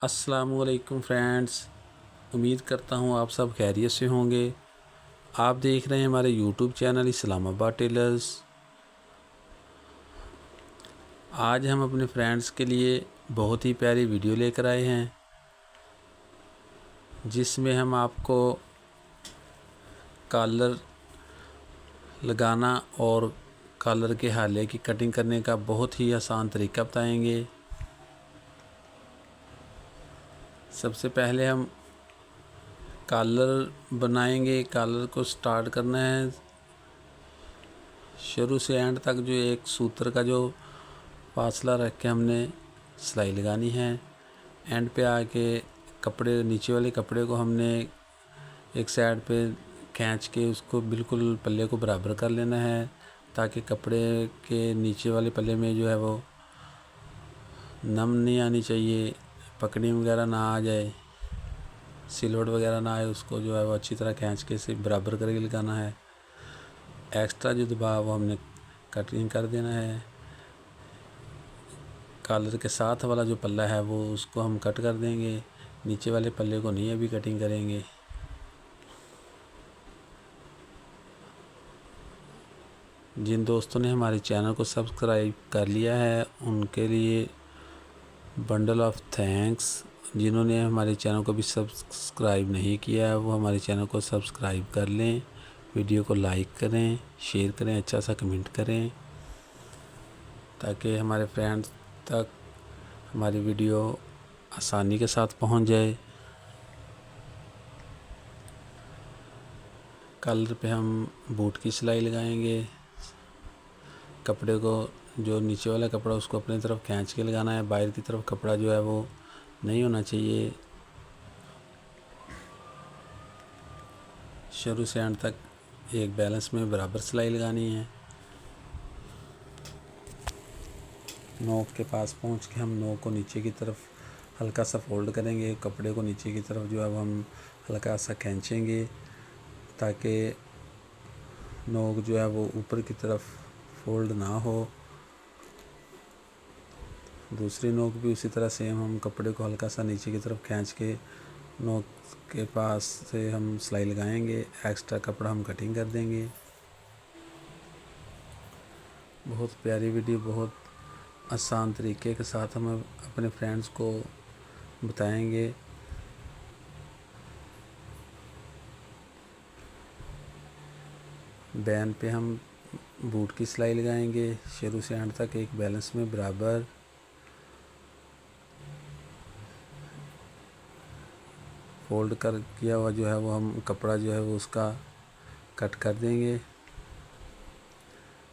अस्सलाम वालेकुम फ्रेंड्स। उम्मीद करता हूँ आप सब खैरियत से होंगे। आप देख रहे हैं हमारे यूट्यूब चैनल इस्लामाबाद टेलर्स। आज हम अपने फ्रेंड्स के लिए बहुत ही प्यारी वीडियो लेकर आए हैं, जिसमें हम आपको कॉलर लगाना और कॉलर के हाले की कटिंग करने का बहुत ही आसान तरीका बताएंगे। सबसे पहले हम कॉलर बनाएंगे। कॉलर को स्टार्ट करना है शुरू से एंड तक, जो एक सूत्र का जो फासला रख के हमने सिलाई लगानी है। एंड पे आके कपड़े, नीचे वाले कपड़े को हमने एक साइड पे खींच के उसको बिल्कुल पल्ले को बराबर कर लेना है, ताकि कपड़े के नीचे वाले पल्ले में जो है वो नम नहीं आनी चाहिए, पकड़ी वगैरह ना आ जाए, सिलवट वगैरह ना आए। उसको जो है वो अच्छी तरह खींच के से बराबर करके लगाना है। एक्स्ट्रा जो दबाव वो हमने कटिंग कर देना है। कॉलर के साथ वाला जो पल्ला है वो उसको हम कट कर देंगे, नीचे वाले पल्ले को नहीं अभी कटिंग करेंगे। जिन दोस्तों ने हमारे चैनल को सब्सक्राइब कर लिया है उनके लिए बंडल ऑफ थैंक्स। जिन्होंने हमारे चैनल को भी सब्सक्राइब नहीं किया है वो हमारे चैनल को सब्सक्राइब कर लें, वीडियो को लाइक करें, शेयर करें, अच्छा सा कमेंट करें, ताकि हमारे फ्रेंड्स तक हमारी वीडियो आसानी के साथ पहुंच जाए। कॉलर पे हम बूट की सिलाई लगाएंगे। कपड़े को, जो नीचे वाला कपड़ा उसको अपनी तरफ खींच के लगाना है, बाहर की तरफ कपड़ा जो है वो नहीं होना चाहिए। शुरू से एंड तक एक बैलेंस में बराबर सिलाई लगानी है। नोक के पास पहुंच के हम नोक को नीचे की तरफ हल्का सा फोल्ड करेंगे। कपड़े को नीचे की तरफ जो है वो हम हल्का सा खींचेंगे, ताकि नोक जो है वो ऊपर की तरफ फोल्ड ना हो। दूसरी नोक भी उसी तरह सेम हम कपड़े को हल्का सा नीचे की तरफ खींच के नोक के पास से हम सिलाई लगाएंगे। एक्स्ट्रा कपड़ा हम कटिंग कर देंगे। बहुत प्यारी वीडियो, बहुत आसान तरीके के साथ हम अपने फ्रेंड्स को बताएंगे। बैन पे हम बूट की सिलाई लगाएंगे, शुरू से एंड तक एक बैलेंस में बराबर। फोल्ड कर किया हुआ जो है वो हम कपड़ा जो है वो उसका कट कर देंगे।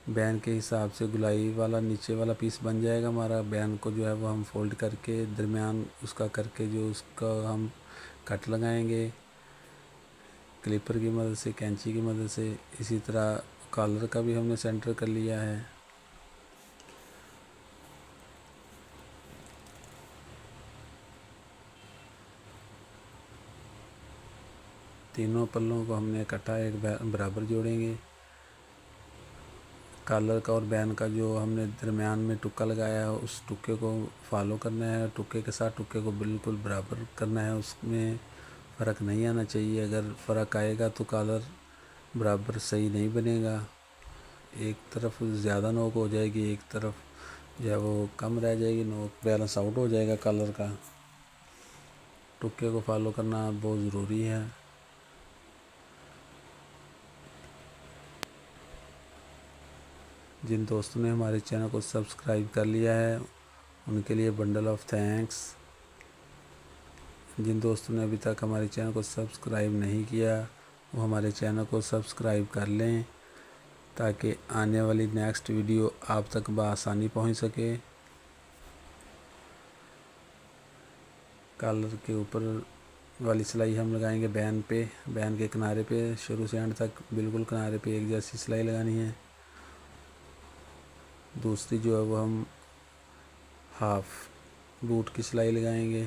बैन के हिसाब से गुलाई वाला नीचे वाला पीस बन जाएगा हमारा। बैन को जो है वो हम फोल्ड करके दरमियान उसका करके जो उसका हम कट लगाएंगे क्लिपर की मदद से, कैंची की मदद से। इसी तरह कॉलर का भी हमने सेंटर कर लिया है। तीनों पल्लों को हमने इकट्ठा एक बराबर जोड़ेंगे। कॉलर का और बैन का जो हमने दरमियान में टुक्का लगाया है उस टुक्के को फॉलो करना है। टुक्के के साथ टुक्के को बिल्कुल बराबर करना है, उसमें फ़र्क नहीं आना चाहिए। अगर फ़र्क आएगा तो कॉलर बराबर सही नहीं बनेगा। एक तरफ ज़्यादा नोक हो जाएगी, एक तरफ जो है वो कम रह जाएगी नोक, बैलेंस आउट हो जाएगा कॉलर का। टुक्के को फॉलो करना बहुत ज़रूरी है। जिन दोस्तों ने हमारे चैनल को सब्सक्राइब कर लिया है उनके लिए बंडल ऑफ थैंक्स। जिन दोस्तों ने अभी तक हमारे चैनल को सब्सक्राइब नहीं किया वो हमारे चैनल को सब्सक्राइब कर लें, ताकि आने वाली नेक्स्ट वीडियो आप तक बआसानी पहुंच सके। कॉलर के ऊपर वाली सिलाई हम लगाएंगे बैन पे, बैन के किनारे पे, शुरू से एंड तक बिल्कुल किनारे पे एक जैसी सिलाई लगानी है। दूसरी जो है वो हम हाफ बूट की सिलाई लगाएंगे।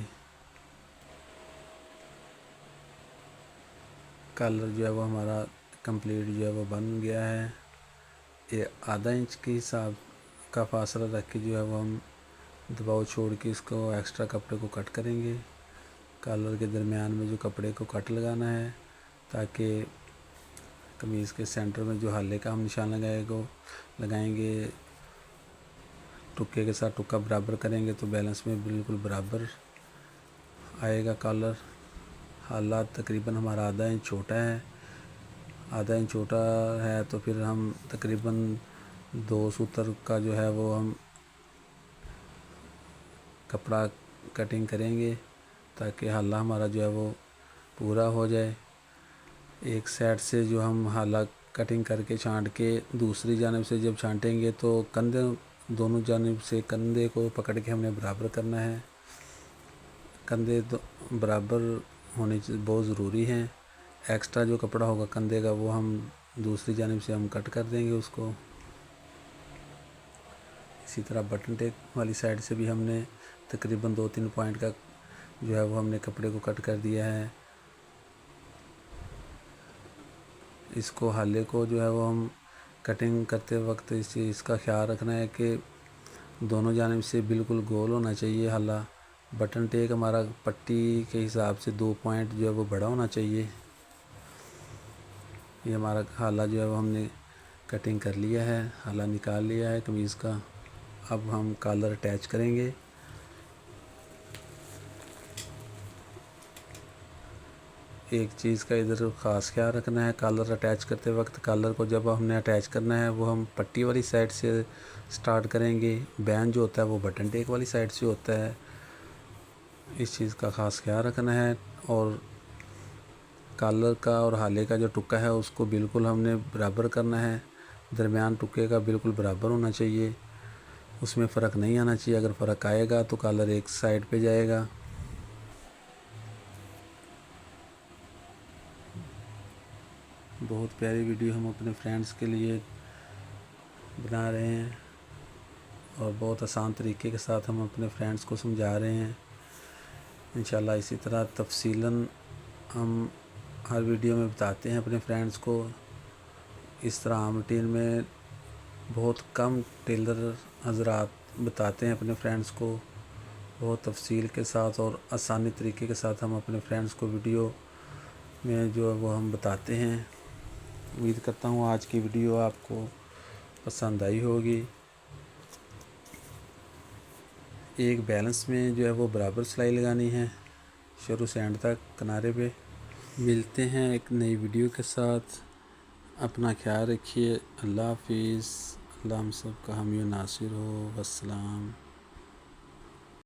कॉलर जो है वो हमारा कंप्लीट जो है वो बन गया है। ये आधा इंच के हिसाब का फासला रख के जो है वो हम दबाव छोड़ के इसको एक्स्ट्रा कपड़े को कट करेंगे। कॉलर के दरमियान में जो कपड़े को कट लगाना है ताकि कमीज़ के सेंटर में जो हाले का हम निशान लगाएंगे टुक्के के साथ टुक्का बराबर करेंगे तो बैलेंस में बिल्कुल बराबर आएगा कॉलर। हाला तकरीबन हमारा आधा इंच छोटा है, आधा इंच छोटा है तो फिर हम तकरीबन 2 सूत्र का जो है वो हम कपड़ा कटिंग करेंगे ताकि हाला हमारा जो है वो पूरा हो जाए। एक साइड से जो हम हाला कटिंग करके छांट के दूसरी जानिब से जब छांटेंगे तो कंधे दोनों जानिब से कंधे को पकड़ के हमने बराबर करना है। कंधे बराबर होने बहुत ज़रूरी हैं। एक्स्ट्रा जो कपड़ा होगा कंधे का वो हम दूसरी जानिब से हम कट कर देंगे उसको। इसी तरह बटन टेक वाली साइड से भी हमने तकरीबन 2-3 पॉइंट का जो है वो हमने कपड़े को कट कर दिया है। इसको हाले को जो है वो हम कटिंग करते वक्त इस चीज़ का ख्याल रखना है कि दोनों जानिब से बिल्कुल गोल होना चाहिए हाला। बटन टेक हमारा पट्टी के हिसाब से 2 पॉइंट जो है वो बड़ा होना चाहिए। ये हमारा हाला जो है वो हमने कटिंग कर लिया है, हाला निकाल लिया है कमीज़ का। अब हम कॉलर अटैच करेंगे। एक चीज़ का इधर ख़ास ख्याल रखना है, कॉलर अटैच करते वक्त कॉलर को जब हमने अटैच करना है वो हम पट्टी वाली साइड से स्टार्ट करेंगे। बैन जो होता है वो बटन टेक वाली साइड से होता है। इस चीज़ का ख़ास ख्याल रखना है। और कॉलर का और हाले का जो टुक्का है उसको बिल्कुल हमने बराबर करना है। दरमियान टुक्के का बिल्कुल बराबर होना चाहिए, उसमें फ़र्क नहीं आना चाहिए। अगर फ़र्क आएगा तो कॉलर एक साइड पे जाएगा। बहुत प्यारी वीडियो हम अपने फ्रेंड्स के लिए बना रहे हैं और बहुत आसान तरीके के साथ हम अपने फ्रेंड्स को समझा रहे हैं। इंशाल्लाह इसी तरह तफसीलन हम हर वीडियो में बताते हैं अपने फ्रेंड्स को। इस तरह आम रूटीन में बहुत कम टेलर हजरात बताते हैं अपने फ्रेंड्स को बहुत तफसील के साथ और आसानी तरीके के साथ हम अपने फ्रेंड्स को वीडियो में जो है वो हम बताते हैं। उम्मीद करता हूँ आज की वीडियो आपको पसंद आई होगी। एक बैलेंस में जो है वो बराबर सिलाई लगानी है शुरू से एंड तक किनारे पे। मिलते हैं एक नई वीडियो के साथ। अपना ख्याल रखिए। अल्लाह हाफिज़। अल्लाह हम सब का हामी नासिर हो। वस्सलाम।